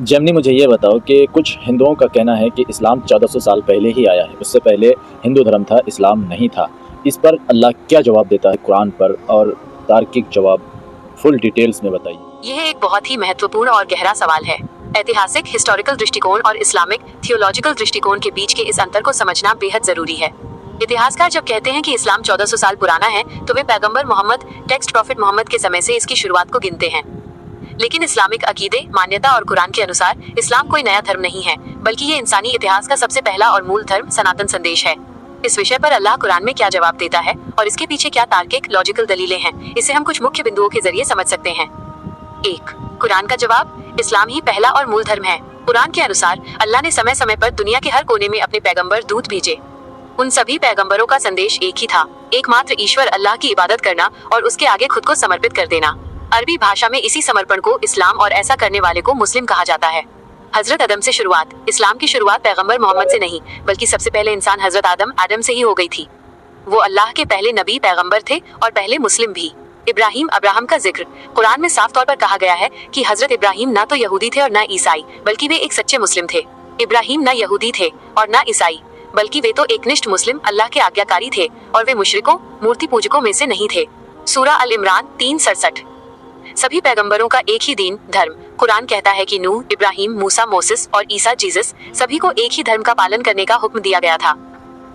Gemini, मुझे ये बताओ कि कुछ हिंदुओं का कहना है कि इस्लाम 1400 साल पहले ही आया है। उससे पहले हिंदू धर्म था, इस्लाम नहीं था। इस पर अल्लाह क्या जवाब देता है कुरान पर, और तार्किक जवाब फुल डिटेल्स में बताइए। यह एक बहुत ही महत्वपूर्ण और गहरा सवाल है। ऐतिहासिक हिस्टोरिकल दृष्टिकोण और इस्लामिक थियोलॉजिकल दृष्टिकोण के बीच के इस अंतर को समझना बेहद जरूरी है। इतिहासकार जब कहते हैं कि इस्लाम 1400 साल पुराना है, तो वे पैगंबर मोहम्मद, टेक्स्ट प्रॉफिट मोहम्मद के समय से इसकी शुरुआत को गिनते हैं। लेकिन इस्लामिक अकीदे, मान्यता और कुरान के अनुसार इस्लाम कोई नया धर्म नहीं है, बल्कि ये इंसानी इतिहास का सबसे पहला और मूल धर्म, सनातन संदेश है। इस विषय पर अल्लाह कुरान में क्या जवाब देता है और इसके पीछे क्या तार्किक लॉजिकल दलीलें हैं, इसे हम कुछ मुख्य बिंदुओं के जरिए समझ सकते हैं। 1. कुरान का जवाब। इस्लाम ही पहला और मूल धर्म है। कुरान के अनुसार अल्लाह ने समय समय पर दुनिया के हर कोने में अपने पैगंबर दूत भेजे। उन सभी पैगंबरों का संदेश एक ही था, एकमात्र ईश्वर अल्लाह की इबादत करना और उसके आगे खुद को समर्पित कर देना। अरबी भाषा में इसी समर्पण को इस्लाम और ऐसा करने वाले को मुस्लिम कहा जाता है। हजरत आदम से शुरुआत। इस्लाम की शुरुआत पैगंबर मोहम्मद से नहीं, बल्कि सबसे पहले इंसान हजरत आदम से ही हो गई थी। वो अल्लाह के पहले नबी पैगंबर थे और पहले मुस्लिम भी। इब्राहिम अब्राहम का जिक्र कुरान में साफ तौर पर कहा गया है कि हजरत इब्राहिम ना तो यहूदी थे और ना ईसाई, बल्कि वे एक सच्चे मुस्लिम थे। इब्राहिम ना यहूदी थे और ना ईसाई, बल्कि वे तो एकनिष्ठ मुस्लिम, अल्लाह के आज्ञाकारी थे और वे मुशरिकों, मूर्ति पूजकों में से नहीं थे। सूरा अल इमरान 3:67। सभी पैगंबरों का एक ही दीन, धर्म। कुरान कहता है कि नूह, इब्राहिम, मूसा, मोसेस और ईसा जीसस, सभी को एक ही धर्म का पालन करने का हुक्म दिया गया था।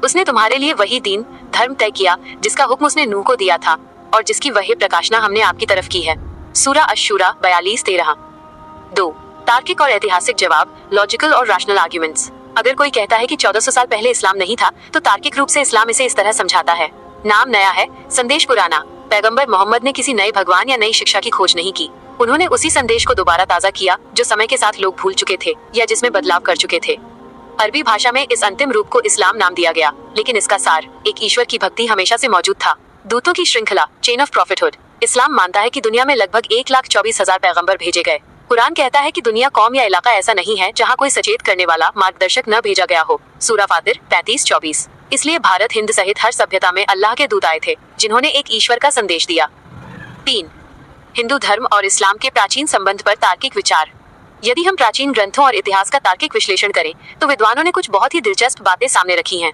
उसने तुम्हारे लिए वही दीन, धर्म तय किया जिसका हुक्म उसने नूह को दिया था और जिसकी वही प्रकाशना हमने आपकी तरफ की है। सूरा अश-शूरा 42:13। 2. तार्किक और ऐतिहासिक जवाब, लॉजिकल और रैशनल आर्ग्यूमेंट्स। अगर कोई कहता है कि 1400 साल पहले इस्लाम नहीं था, तो तार्किक रूप से इस्लाम इसे इस तरह समझाता है। नाम नया है, संदेश पुराना। पैगंबर मोहम्मद ने किसी नए भगवान या नई शिक्षा की खोज नहीं की। उन्होंने उसी संदेश को दोबारा ताज़ा किया जो समय के साथ लोग भूल चुके थे या जिसमें बदलाव कर चुके थे। अरबी भाषा में इस अंतिम रूप को इस्लाम नाम दिया गया, लेकिन इसका सार, एक ईश्वर की भक्ति, हमेशा से मौजूद था। दूतों की श्रृंखला, चेन ऑफ प्रॉफिटहुड। इस्लाम मानता है कि दुनिया में लगभग 1,24,000 पैगंबर भेजे गए। कुरान कहता है कि दुनिया, कौम या इलाका ऐसा नहीं है जहाँ कोई सचेत करने वाला, मार्गदर्शक न भेजा गया हो। सूरा फातिर 35:24। इसलिए भारत, हिंद सहित हर सभ्यता में अल्लाह के दूत आए थे जिन्होंने एक ईश्वर का संदेश दिया। 3. हिंदू धर्म और इस्लाम के प्राचीन संबंध पर तार्किक विचार। यदि हम प्राचीन ग्रंथों और इतिहास का तार्किक विश्लेषण करें, तो विद्वानों ने कुछ बहुत ही दिलचस्प बातें सामने रखी हैं।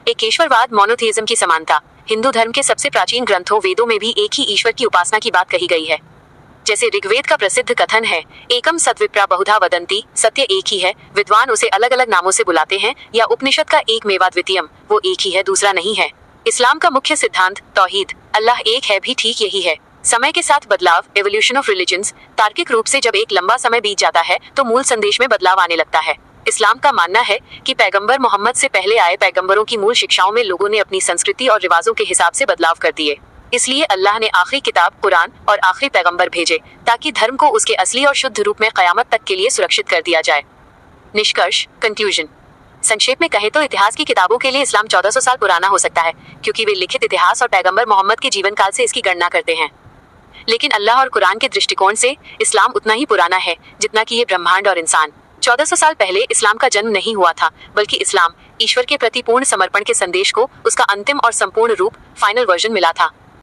एकेश्वरवाद, मोनोथेइज्म की समानता। हिंदू धर्म के सबसे प्राचीन ग्रंथों, वेदों में भी एक ही ईश्वर की उपासना की बात कही गई है। जैसे ऋग्वेद का प्रसिद्ध कथन है, एकम सद्विप्रा बहुधा वदंती, सत्य एक ही है, विद्वान उसे अलग अलग नामों से बुलाते हैं, या उपनिषद का एक मेवा द्वितीयम, वो एक ही है, दूसरा नहीं है। इस्लाम का मुख्य सिद्धांत, तौहीद, अल्लाह एक है, भी ठीक यही है। समय के साथ बदलाव, एवोल्यूशन ऑफ रिलीजन्स। तार्किक रूप से जब एक लंबा समय बीत जाता है तो मूल संदेश में बदलाव आने लगता है। इस्लाम का मानना है कि पैगंबर मोहम्मद से पहले आए पैगंबरों की मूल शिक्षाओं में लोगों ने अपनी संस्कृति और रिवाजों के हिसाब से बदलाव कर दिए। इसलिए अल्लाह ने आखिरी किताब कुरान और आखिरी पैगंबर भेजे ताकि धर्म को उसके असली और शुद्ध रूप में कयामत तक के लिए सुरक्षित कर दिया जाए। निष्कर्ष, कंक्लूजन। संक्षेप में कहें तो इतिहास की किताबों के लिए इस्लाम 1400 साल पुराना हो सकता है, क्योंकि वे लिखित इतिहास और पैगंबर मोहम्मद के जीवन काल से इसकी गणना करते हैं। लेकिन अल्लाह और कुरान के दृष्टिकोण से इस्लाम उतना ही पुराना है जितना कि ये ब्रह्मांड और इंसान। 1400 साल पहले इस्लाम का जन्म नहीं हुआ था, बल्कि इस्लाम, ईश्वर के प्रति पूर्ण समर्पण के संदेश को उसका अंतिम और संपूर्ण रूप, फाइनल वर्जन मिला था।